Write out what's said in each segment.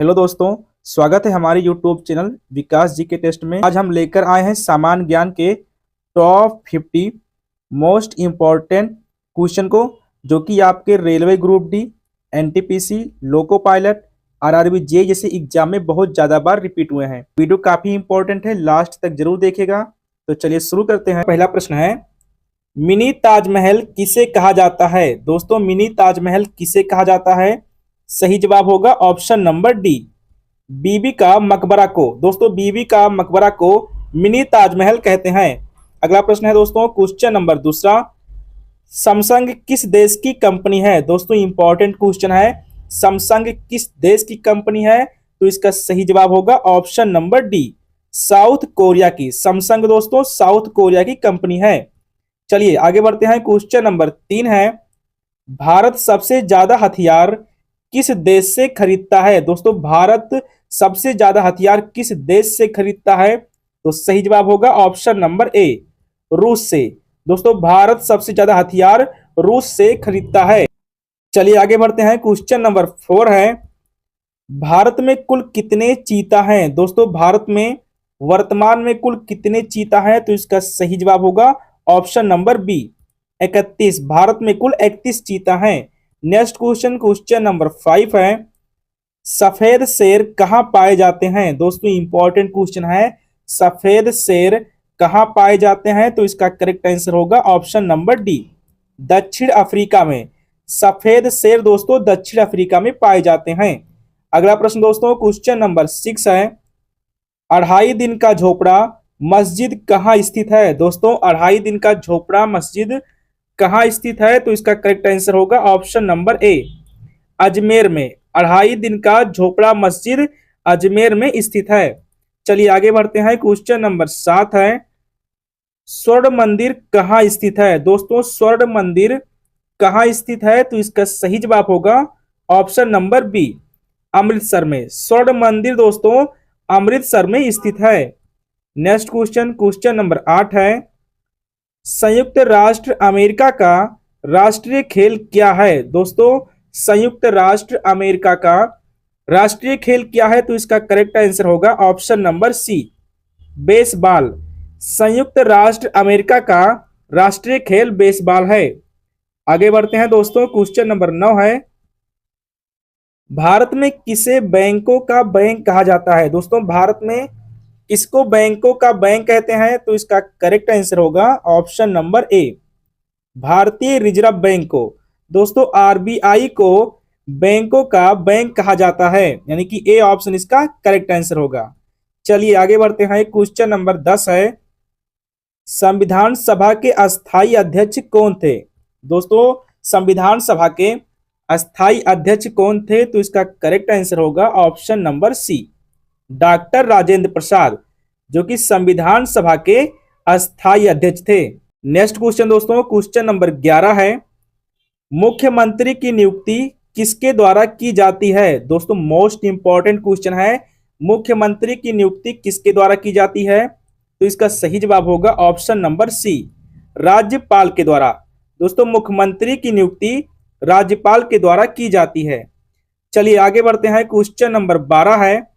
Hello दोस्तों, स्वागत है हमारे यूट्यूब चैनल विकास जी के टेस्ट में। आज हम लेकर आए हैं सामान्य ज्ञान के टॉप 50 मोस्ट इम्पॉर्टेंट क्वेश्चन को, जो कि आपके railway group D, NTPC, loco pilot, RRB JE जैसे एग्जाम में बहुत ज़्यादा बार रिपीट हुए हैं। वीडियो काफ़ी इंपॉर्टेंट है, लास्ट तक जरूर देखेगा। तो चलिए शुरू करते हैं। पहला प्रश्न है, मिनी ताजमहल किसे कहा जाता है? दोस्तों, मिनी ताजमहल किसे कहा जाता है? सही जवाब होगा ऑप्शन नंबर डी, बीबी का मकबरा को। दोस्तों, बीबी का मकबरा को मिनी ताजमहल कहते हैं। अगला प्रश्न है दोस्तों, क्वेश्चन नंबर दूसरा, सैमसंग किस देश की कंपनी है? दोस्तों, इंपॉर्टेंट क्वेश्चन है, सैमसंग किस देश की कंपनी है? तो इसका सही जवाब होगा option number D, south Korea की। सैमसंग दोस्तों साउथ कोरिया की कंपनी है। चलिए आगे बढ़ते हैं। क्वेश्चन नंबर 3 है, भारत सबसे ज्यादा हथियार किस देश से खरीदता है? दोस्तों, भारत सबसे ज्यादा हथियार किस देश से खरीदता है? तो सही जवाब होगा ऑप्शन नंबर ए, रूस से। दोस्तों, भारत सबसे ज्यादा हथियार रूस से खरीदता है। चलिए आगे बढ़ते हैं। क्वेश्चन नंबर 4 है, भारत में कुल कितने चीता हैं? दोस्तों, भारत में वर्तमान में कुल कितने चीता हैं? तो इसका सही जवाब होगा ऑप्शन नंबर बी, 31। भारत में कुल 31 चीता हैं। नेक्स्ट क्वेश्चन, क्वेश्चन नंबर 5 है, सफेद शेर कहाँ पाए जाते हैं? दोस्तों, इंपॉर्टेंट क्वेश्चन है, सफेद शेर कहाँ पाए जाते हैं? तो इसका करेक्ट आंसर होगा ऑप्शन नंबर डी, दक्षिण अफ्रीका में। सफेद शेर दोस्तों दक्षिण अफ्रीका में पाए जाते हैं। अगला प्रश्न दोस्तों, क्वेश्चन नंबर 6 है, अढ़ाई दिन का झोपड़ा मस्जिद कहाँ स्थित है? दोस्तों, अढ़ाई दिन का झोपड़ा मस्जिद कहाँ स्थित है? तो इसका करेक्ट आंसर होगा ऑप्शन नंबर ए, अजमेर में। अढ़ाई दिन का झोपड़ा मस्जिद अजमेर में स्थित है। चलिए आगे बढ़ते हैं। क्वेश्चन नंबर 7 है, स्वर्ण मंदिर कहाँ स्थित है? दोस्तों, स्वर्ण मंदिर कहाँ स्थित है? तो इसका सही जवाब होगा ऑप्शन नंबर बी, अमृतसर में। स्वर्ण मंदिर दोस्तों अमृतसर में स्थित है। नेक्स्ट क्वेश्चन, क्वेश्चन नंबर 8 है, संयुक्त राष्ट्र अमेरिका का राष्ट्रीय खेल क्या है? दोस्तों, संयुक्त राष्ट्र अमेरिका का राष्ट्रीय खेल क्या है? तो इसका करेक्ट आंसर होगा ऑप्शन नंबर सी, बेसबॉल। संयुक्त राष्ट्र अमेरिका का राष्ट्रीय खेल बेसबॉल है। आगे बढ़ते हैं दोस्तों। क्वेश्चन नंबर 9 है, भारत में किसे बैंकों का बैंक कहा जाता है? दोस्तों, भारत में किसको बैंकों का बैंक कहते हैं? तो इसका करेक्ट आंसर होगा ऑप्शन नंबर ए, भारतीय रिजर्व बैंक को। दोस्तों, आरबीआई को बैंकों का बैंक कहा जाता है, यानी कि ए ऑप्शन इसका करेक्ट आंसर होगा। चलिए आगे बढ़ते हैं। क्वेश्चन नंबर 10 है, संविधान सभा के अस्थायी अध्यक्ष कौन थे? दोस्तों, संविधान सभा के अस्थायी अध्यक्ष कौन थे? तो इसका करेक्ट आंसर होगा option number C, doctor Rajendra Prasad, जो कि संविधान सभा के अस्थायी अध्यक्ष थे। नेक्स्ट क्वेश्चन दोस्तों, क्वेश्चन नंबर 11 है, मुख्यमंत्री की नियुक्ति किसके द्वारा की जाती है? दोस्तों, मोस्ट इंपॉर्टेंट क्वेश्चन है, मुख्यमंत्री की नियुक्ति किसके द्वारा की जाती है? तो इसका सही जवाब होगा ऑप्शन नंबर सी, राज्यपाल के द्वारा। दोस्तों, मुख्यमंत्री की नियुक्ति राज्यपाल के द्वारा की जाती है। चलिए आगे बढ़ते हैं। क्वेश्चन नंबर 12 है,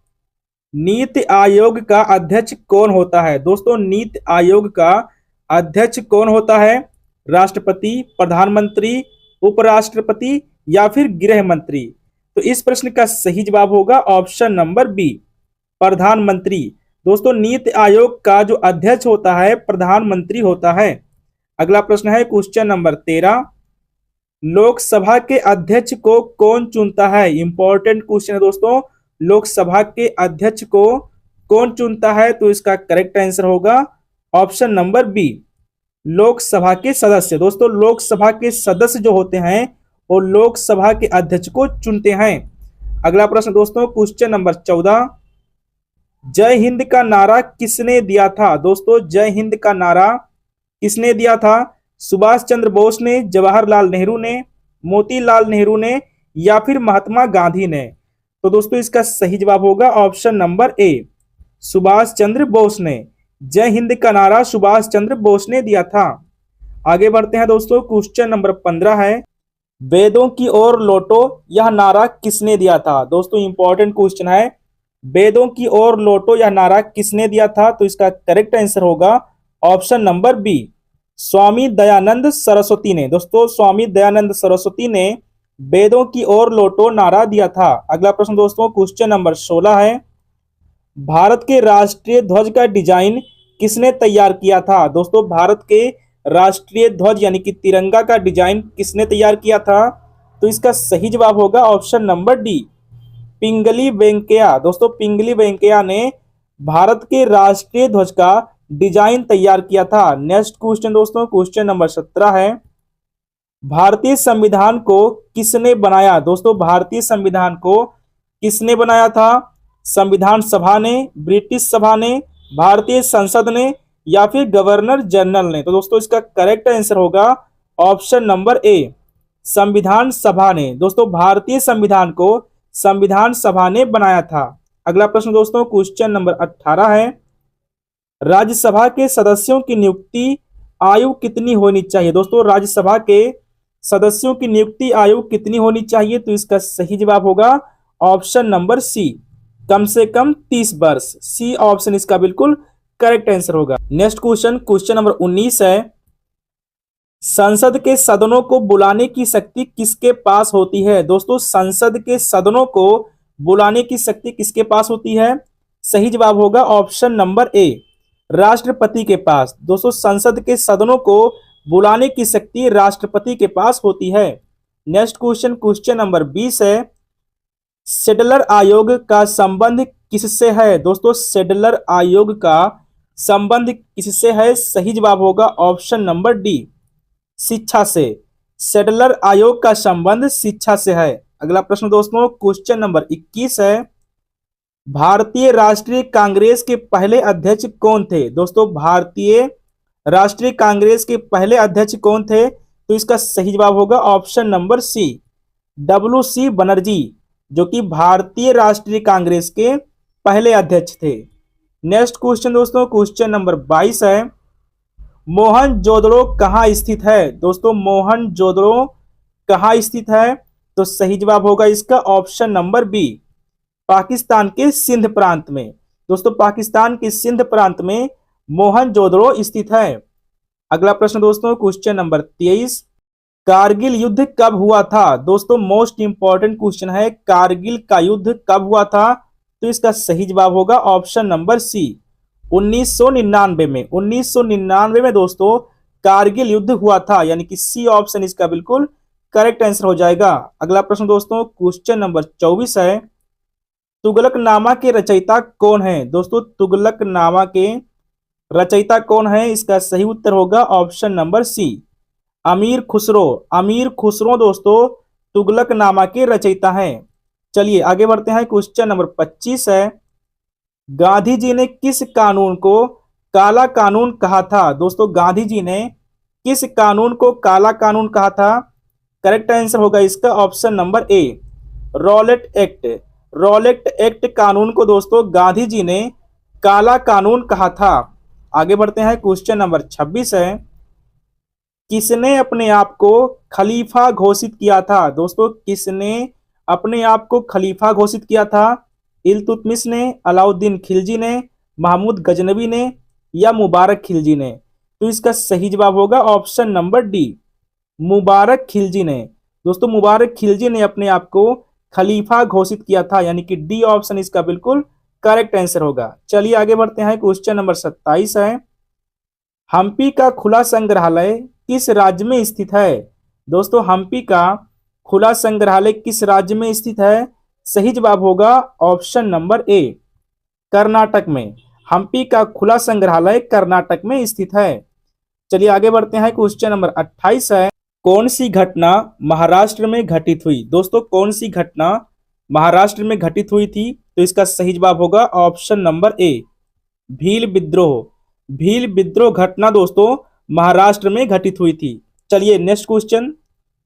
नीति आयोग का अध्यक्ष कौन होता है? दोस्तों, नीति आयोग का अध्यक्ष कौन होता है? राष्ट्रपति, प्रधानमंत्री, उपराष्ट्रपति या फिर गृह मंत्री? तो इस प्रश्न का सही जवाब होगा ऑप्शन नंबर बी, प्रधानमंत्री। दोस्तों, नीति आयोग का जो अध्यक्ष होता है प्रधानमंत्री होता है। अगला प्रश्न है क्वेश्चन नंबर 13, लोकसभा के अध्यक्ष को कौन चुनता है? इंपॉर्टेंट क्वेश्चन है दोस्तों, लोकसभा के अध्यक्ष को कौन चुनता है? तो इसका करेक्ट आंसर होगा ऑप्शन नंबर बी, लोकसभा के सदस्य। दोस्तों, लोकसभा के सदस्य जो होते हैं वो लोकसभा के अध्यक्ष को चुनते हैं। अगला प्रश्न दोस्तों, क्वेश्चन नंबर 14, जय हिंद का नारा किसने दिया था? दोस्तों, जय हिंद का नारा किसने दिया था? सुभाष चंद्र बोस ने, जवाहरलाल नेहरू ने, मोतीलाल नेहरू ने या फिर महात्मा गांधी ने? तो दोस्तों, इसका सही जवाब होगा option number A, Subhash Chandra Bose ने। जय हिंद का नारा सुभाष चंद्र बोस ने दिया था। आगे बढ़ते हैं दोस्तों। क्वेश्चन नंबर 15 है, वेदों की ओर लौटो यह नारा किसने दिया था? दोस्तों इंपॉर्टेंट क्वेश्चन है, वेदों की ओर लौटो यह नारा किसने दिया था? तो इसका करेक्ट आंसर होगा option number B, Swami Dayanand Saraswati ने। दोस्तों स्वामी दयानंद सरस्वती ने वेदों की ओर लौटो नारा दिया था। अगला प्रश्न दोस्तों क्वेश्चन नंबर 16 है, भारत के राष्ट्रीय ध्वज का डिजाइन किसने तैयार किया था? दोस्तों भारत के राष्ट्रीय ध्वज यानी कि तिरंगा का डिजाइन किसने तैयार किया था? तो इसका सही जवाब होगा ऑप्शन नंबर डी, पिंगली वेंकैया। दोस्तों पिंगली वेंकैया ने भारत के राष्ट्रीय ध्वज का डिजाइन तैयार किया था। नेक्स्ट क्वेश्चन दोस्तों क्वेश्चन नंबर 17 है, भारतीय संविधान को किसने बनाया? दोस्तों भारतीय संविधान को किसने बनाया था? संविधान सभा ने, ब्रिटिश सभा ने, भारतीय संसद ने या फिर गवर्नर जनरल ने? तो दोस्तों इसका करेक्ट आंसर होगा ऑप्शन नंबर ए, संविधान सभा ने। दोस्तों भारतीय संविधान को संविधान सभा ने बनाया था। अगला प्रश्न दोस्तों क्वेश्चन नंबर 18 है, राज्यसभा के सदस्यों की नियुक्ति आयु कितनी होनी चाहिए? दोस्तों राज्यसभा के सदस्यों की नियुक्ति आयु कितनी होनी चाहिए? तो इसका सही जवाब होगा ऑप्शन नंबर सी, कम से कम 30 वर्ष। सी ऑप्शन इसका बिल्कुल करेक्ट आंसर होगा। नेक्स्ट क्वेश्चन क्वेश्चन नंबर 19 है, संसद के सदनों को बुलाने की शक्ति किसके पास होती है? दोस्तों संसद के सदनों को बुलाने की शक्ति किसके पास होती है? सही जवाब होगा ऑप्शन नंबर ए, राष्ट्रपति के पास। दोस्तों संसद के सदनों को बुलाने की शक्ति राष्ट्रपति के पास होती है। नेक्स्ट क्वेश्चन क्वेश्चन नंबर 20 है, सेडलर आयोग का संबंध किससे है? दोस्तों सेडलर आयोग का संबंध किससे है? सही जवाब होगा ऑप्शन नंबर डी, शिक्षा से। सेडलर आयोग का संबंध शिक्षा से है। अगला प्रश्न दोस्तों क्वेश्चन नंबर 21 है, भारतीय राष्ट्रीय कांग्रेस के पहले अध्यक्ष कौन थे? दोस्तों भारतीय राष्ट्रीय कांग्रेस के पहले अध्यक्ष कौन थे? तो इसका सही जवाब होगा option number C, WC Banerjee, जो कि भारतीय राष्ट्रीय कांग्रेस के पहले अध्यक्ष थे। नेक्स्ट क्वेश्चन दोस्तों क्वेश्चन नंबर 22 है, मोहनजोदड़ो कहाँ स्थित है? दोस्तों मोहनजोदड़ो कहाँ स्थित है? तो सही जवाब होगा इसका ऑप्शन नंबर बी, पाकिस्तान के सिंध प्रांत में। दोस्तों पाकिस्तान के सिंध प्रांत में मोहनजोदड़ो स्थित है। अगला प्रश्न दोस्तों क्वेश्चन नंबर 23, कारगिल युद्ध कब हुआ था? दोस्तों मोस्ट इंपॉर्टेंट क्वेश्चन है, कारगिल का युद्ध कब हुआ था? तो इसका सही जवाब होगा ऑप्शन नंबर सी, 1999 में। 1999 में दोस्तों कारगिल युद्ध हुआ था, यानी कि सी ऑप्शन इसका बिल्कुल करेक्ट आंसर हो जाएगा। अगला प्रश्न दोस्तों क्वेश्चन नंबर 24 है, तुगलकनामा के रचयिता कौन है? दोस्तों तुगलकनामा के रचयिता कौन है? इसका सही उत्तर होगा ऑप्शन नंबर सी, अमीर खुसरो। अमीर खुसरो दोस्तों तुगलकनामा के रचयिता हैं। चलिए आगे बढ़ते हैं। क्वेश्चन नंबर 25 है, गांधी जी ने किस कानून को काला कानून कहा था? दोस्तों गांधी जी ने किस कानून को काला कानून कहा था? करेक्ट आंसर होगा इसका option number A, Rowlatt act. Rowlatt act कानून को दोस्तों गांधी जी ने काला कानून कहा था। आगे बढ़ते हैं। क्वेश्चन नंबर 26 है, किसने अपने आप को खलीफा घोषित किया था? दोस्तों किसने अपने आप को खलीफा घोषित किया था? इल्तुतमिश ने, अलाउद्दीन खिलजी ने, महमूद गजनवी ने या मुबारक खिलजी ने? तो इसका सही जवाब होगा ऑप्शन नंबर डी, मुबारक खिलजी ने। दोस्तों मुबारक खिलजी ने अपने आप को खलीफा घोषित किया था, यानी कि डी ऑप्शन इसका बिल्कुल करेक्ट आंसर होगा। चलिए आगे बढ़ते हैं। क्वेश्चन नंबर 27 है, हम्पी का खुला संग्रहालय किस राज्य में स्थित है? दोस्तों हम्पी का खुला संग्रहालय किस राज्य में स्थित है? सही जवाब होगा ऑप्शन नंबर ए, कर्नाटक में। हम्पी का खुला संग्रहालय कर्नाटक में स्थित है। चलिए आगे बढ़ते हैं। क्वेश्चन नंबर 28 है, कौन सी घटना महाराष्ट्र में घटित हुई? दोस्तों कौन सी घटना महाराष्ट्र में घटित हुई थी? तो इसका सही जवाब होगा ऑप्शन नंबर ए, भील विद्रोह। भील विद्रोह घटना दोस्तों महाराष्ट्र में घटित हुई थी। चलिए नेक्स्ट क्वेश्चन,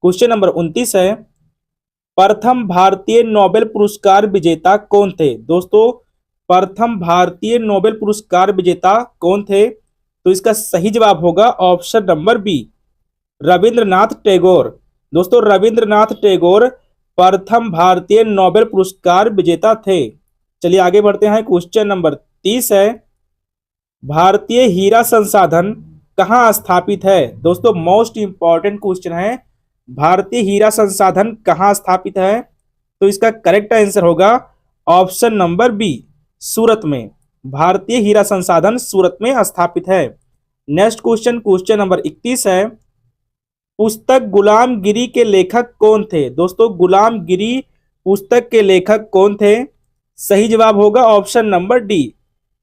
क्वेश्चन नंबर 29 है, प्रथम भारतीय नोबेल पुरस्कार विजेता कौन थे? दोस्तों प्रथम भारतीय नोबेल पुरस्कार विजेता कौन थे? तो इसका सही जवाब होगा option number B, Rabindranath Tagore. दोस्तों रविंद्रनाथ टैगोर प्रथम भारतीय नोबेल पुरस्कार विजेता थे। चलिए आगे बढ़ते हैं। क्वेश्चन नंबर 30 है, भारतीय हीरा संसाधन कहाँ स्थापित है? दोस्तों मोस्ट इंपॉर्टेंट क्वेश्चन है, भारतीय हीरा संसाधन कहाँ स्थापित है? तो इसका करेक्ट आंसर होगा ऑप्शन नंबर बी, सूरत में। भारतीय हीरा संसाधन सूरत में स्थापित है। नेक्स्ट क्वेश्चन, क्वेश्चन नंबर 31 है, पुस्तक गुलामगिरी के लेखक कौन थे? दोस्तों गुलामगिरी पुस्तक के लेखक कौन थे? सही जवाब होगा option number D,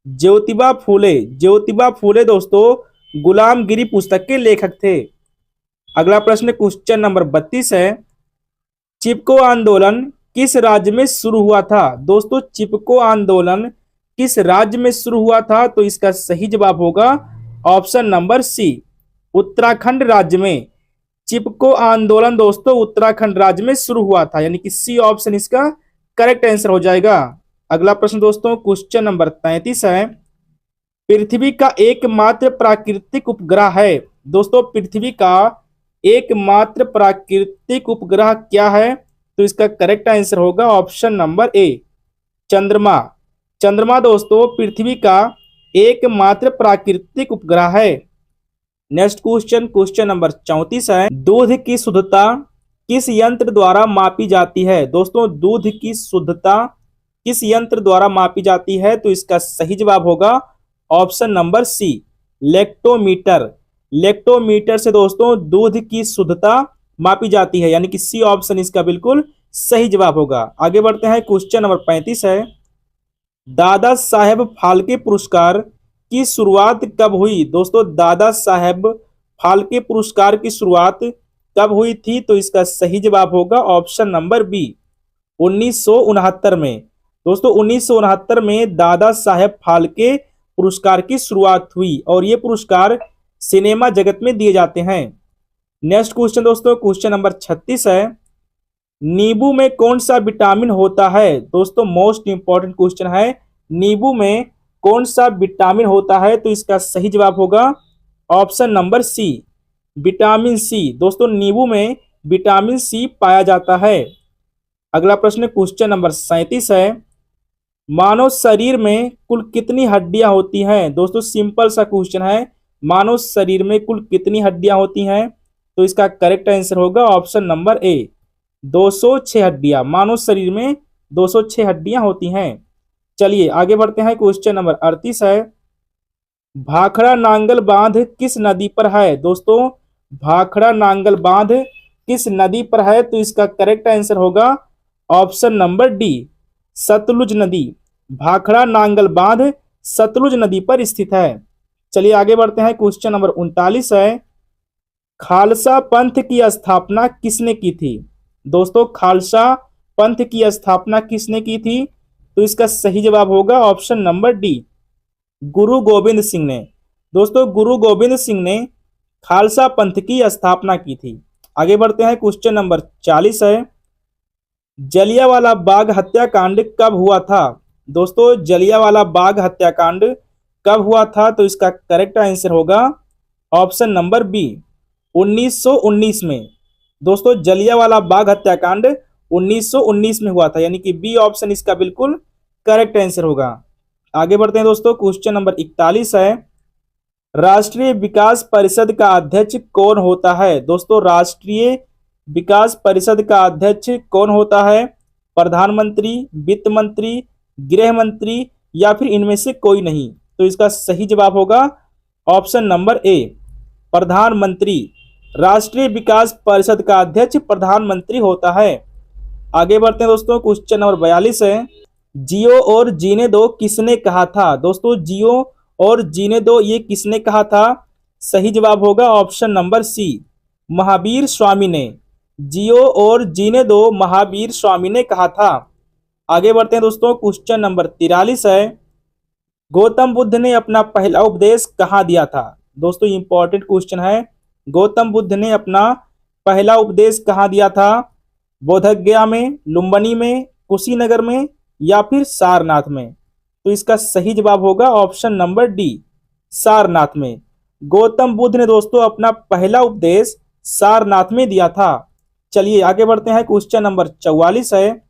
Jyotiba Phule. Jyotiba Phule दोस्तों गुलामगिरी पुस्तक के लेखक थे। अगला प्रश्न क्वेश्चन नंबर 32 है, चिपको आंदोलन किस राज्य में शुरू हुआ था? दोस्तों चिपको आंदोलन किस राज्य में शुरू हुआ था? तो इसका सही जवाब होगा ऑप्शन नंबर सी, उत्तराखंड राज्य में। चिपको आंदोलन दोस्तों उत्तराखंड राज्य में शुरू हुआ था, यानी कि सी ऑप्शन इसका करेक्ट आंसर हो जाएगा। अगला प्रश्न दोस्तों क्वेश्चन नंबर 33 है, पृथ्वी का एकमात्र प्राकृतिक उपग्रह है। दोस्तों पृथ्वी का एकमात्र प्राकृतिक उपग्रह क्या है? तो इसका करेक्ट आंसर होगा ऑप्शन नंबर ए, चंद्रमा। चंद्रमा दोस्तों पृथ्वी का एकमात्र प्राकृतिक उपग्रह है। नेक्स्ट क्वेश्चन, क्वेश्चन नंबर 34 है, दूध की शुद्धता किस यंत्र द्वारा मापी जाती है? दोस्तों दूध की शुद्धता किस यंत्र द्वारा मापी जाती है? तो इसका सही जवाब होगा option number C, lactometer. Lactometer से दोस्तों दूध की शुद्धता मापी जाती है, यानी कि सी ऑप्शन इसका बिल्कुल सही जवाब होगा। आगे बढ़ते हैं। क्वेश्चन नंबर 35 है, दादा साहेब फाल्के पुरस्कार की शुरुआत कब हुई? दोस्तों दादा साहेब फाल्के पुरस्कार की शुरुआत कब हुई थी? तो इसका सही जवाब होगा ऑप्शन नंबर बी, 1969 में। दोस्तों 1969 में दादा साहेब फाल्के पुरस्कार की शुरुआत हुई और ये पुरस्कार सिनेमा जगत में दिए जाते हैं। नेक्स्ट क्वेश्चन दोस्तों क्वेश्चन नंबर 36 है, नींबू में कौन सा विटामिन होता है? दोस्तों मोस्ट इंपॉर्टेंट क्वेश्चन है, नींबू में कौन सा विटामिन होता है? तो इसका सही जवाब होगा option number C, vitamin C. दोस्तों नींबू में विटामिन सी पाया जाता है। अगला प्रश्न क्वेश्चन नंबर 37 है, मानव शरीर में कुल कितनी हड्डियां होती हैं? दोस्तों सिंपल सा क्वेश्चन है, मानव शरीर में कुल कितनी हड्डियां होती हैं? तो इसका करेक्ट आंसर होगा ऑप्शन नंबर ए, 206 हड्डियां। मानव शरीर में 206 हड्डियां होती हैं। चलिए आगे बढ़ते हैं। क्वेश्चन नंबर 38 है, भाखड़ा नांगल बांध किस नदी पर है? दोस्तों भाखड़ा नांगल बांध किस नदी पर है? तो इसका करेक्ट आंसर होगा ऑप्शन नंबर डी, सतलुज नदी। भाखड़ा नांगल बांध सतलुज नदी पर स्थित है। चलिए आगे बढ़ते हैं। क्वेश्चन नंबर 39 है, खालसा पंथ की स्थापना किसने की थी? दोस्तों खालसा पंथ की स्थापना किसने की थी? तो इसका सही जवाब होगा ऑप्शन नंबर डी, गुरु गोविंद सिंह ने। दोस्तों गुरु गोविंद सिंह ने खालसा पंथ की स्थापना की थी। आगे बढ़ते हैं। क्वेश्चन नंबर 40 है, जलियांवाला बाग हत्याकांड कब हुआ था? दोस्तों जलियांवाला बाग हत्याकांड कब हुआ था? तो इसका करेक्ट आंसर होगा ऑप्शन नंबर बी, 1919 में। दोस्तों जलियांवाला बाग हत्याकांड 1919 में हुआ था, यानी कि बी ऑप्शन इसका बिल्कुल करेक्ट आंसर होगा। आगे बढ़ते हैं दोस्तों। क्वेश्चन नंबर 41 है, राष्ट्रीय विकास परिषद का अध्यक्ष कौन होता है? दोस्तों राष्ट्रीय विकास परिषद का अध्यक्ष कौन होता है? प्रधानमंत्री, वित्त मंत्री, गृह मंत्री या फिर इनमें से कोई नहीं? तो इसका सही जवाब होगा ऑप्शन नंबर ए, प्रधानमंत्री। राष्ट्रीय विकास परिषद का अध्यक्ष प्रधानमंत्री होता है। आगे बढ़ते हैं दोस्तों। क्वेश्चन नंबर 42 है, जियो और जीने दो किसने कहा था? दोस्तों जियो और जीने दो ये किसने कहा था? सही जवाब होगा ऑप्शन नंबर सी, महावीर स्वामी ने। जियो और जीने दो महावीर स्वामी ने कहा था। आगे बढ़ते हैं दोस्तों। क्वेश्चन नंबर 43 है, गौतम बुद्ध ने अपना पहला उपदेश कहाँ दिया था? दोस्तों इंपॉर्टेंट क्वेश्चन है, गौतम बुद्ध ने अपना पहला उपदेश कहाँ दिया था? बोधगया में, लुम्बिनी में, कुशीनगर में या फिर सारनाथ में? तो इसका सही जवाब होगा ऑप्शन नंबर डी, सारनाथ में। गौतम बुद्ध ने दोस्तों अपना पहला उपदेश सारनाथ में दिया था। चलिए आगे बढ़ते हैं। क्वेश्चन नंबर 44 है,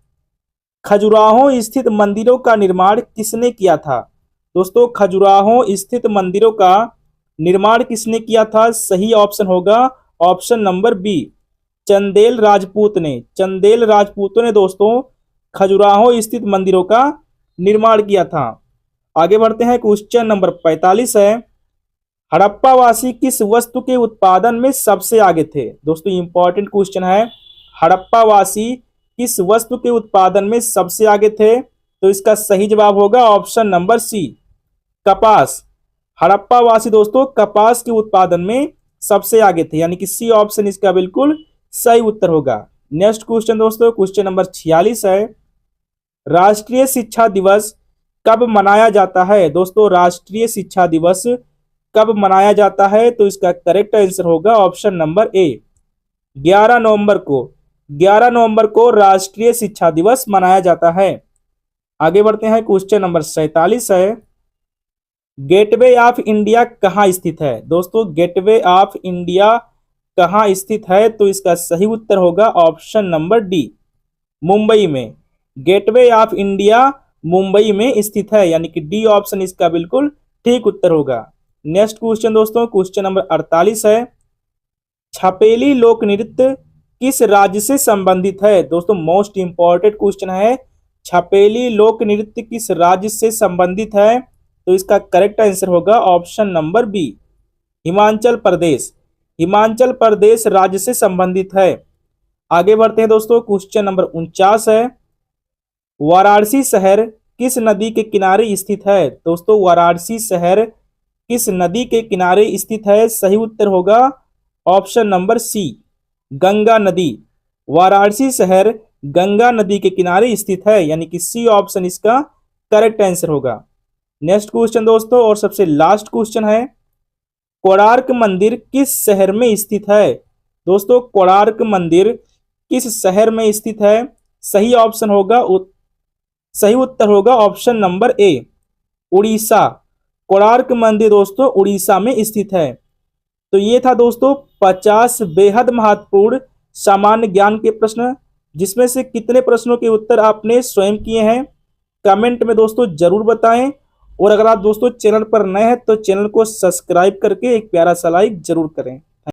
खजुराहो स्थित मंदिरों का निर्माण किसने किया था? दोस्तों खजुराहो स्थित मंदिरों का निर्माण किसने किया था? सही ऑप्शन होगा option number B, Chandel Rajput ने। चंदेल राजपूतों ने दोस्तों खजुराहो स्थित मंदिरों का निर्माण किया था। आगे बढ़ते हैं। क्वेश्चन नंबर 45 है, हड़प्पावासी किस वस्तु के उत्पादन में सबसे आगे थे? दोस्तों इंपॉर्टेंट क्वेश्चन है, हड़प्पावासी किस वस्तु के उत्पादन में सबसे आगे थे? तो इसका सही जवाब होगा ऑप्शन नंबर सी, कपास। हड़प्पावासी दोस्तों कपास के उत्पादन में सबसे आगे थे, यानी कि सी ऑप्शन इसका बिल्कुल सही उत्तर होगा। नेक्स्ट क्वेश्चन दोस्तों, क्वेश्चन नंबर 46 है, राष्ट्रीय शिक्षा दिवस कब मनाया जाता है? दोस्तों राष्ट्रीय शिक्षा दिवस कब मनाया जाता है? तो इसका करेक्ट आंसर होगा ऑप्शन नंबर ए, 11 नवंबर को। 11 नवंबर को राष्ट्रीय शिक्षा दिवस मनाया जाता है। आगे बढ़ते हैं। क्वेश्चन नंबर 47 है, गेटवे ऑफ इंडिया कहाँ स्थित है? दोस्तों गेटवे ऑफ इंडिया कहाँ स्थित है? तो इसका सही उत्तर होगा ऑप्शन नंबर डी, मुंबई में। गेटवे ऑफ इंडिया मुंबई में स्थित है, यानी कि डी ऑप्शन इसका बिल्कुल ठीक उत्तर होगा। नेक्स्ट क्वेश्चन दोस्तों, क्वेश्चन नंबर 48 है, छपेली लोक नृत्य किस राज्य से संबंधित है? दोस्तों मोस्ट इंपॉर्टेंट क्वेश्चन है, छपेली लोक नृत्य किस राज्य से संबंधित है? तो इसका करेक्ट आंसर होगा option number B, Himachal Pradesh. Himachal Pradesh राज्य से संबंधित है। आगे बढ़ते हैं दोस्तों। क्वेश्चन नंबर 49 है, वाराणसी शहर किस नदी के किनारे स्थित है? दोस्तों वाराणसी शहर किस नदी के किनारे स्थित है? सही उत्तर होगा ऑप्शन नंबर सी, गंगा नदी। वाराणसी शहर गंगा नदी के किनारे स्थित है, यानी कि सी ऑप्शन इसका करेक्ट आंसर होगा। नेक्स्ट क्वेश्चन दोस्तों और सबसे लास्ट क्वेश्चन है, कोणार्क मंदिर किस शहर में स्थित है? दोस्तों कोणार्क मंदिर किस शहर में स्थित है? सही ऑप्शन होगा सही उत्तर होगा option number A, Orissa. Konark मंदिर दोस्तों उड़ीसा में स्थित है। तो ये था दोस्तों 50 बेहद महत्वपूर्ण सामान्य ज्ञान के प्रश्न, जिसमें से कितने प्रश्नों के उत्तर आपने स्वयं किए हैं कमेंट में दोस्तों जरूर बताएं। और अगर आप दोस्तों चैनल पर नए हैं तो चैनल को सब्सक्राइब करके एक प्यारा सा लाइक जरूर करें।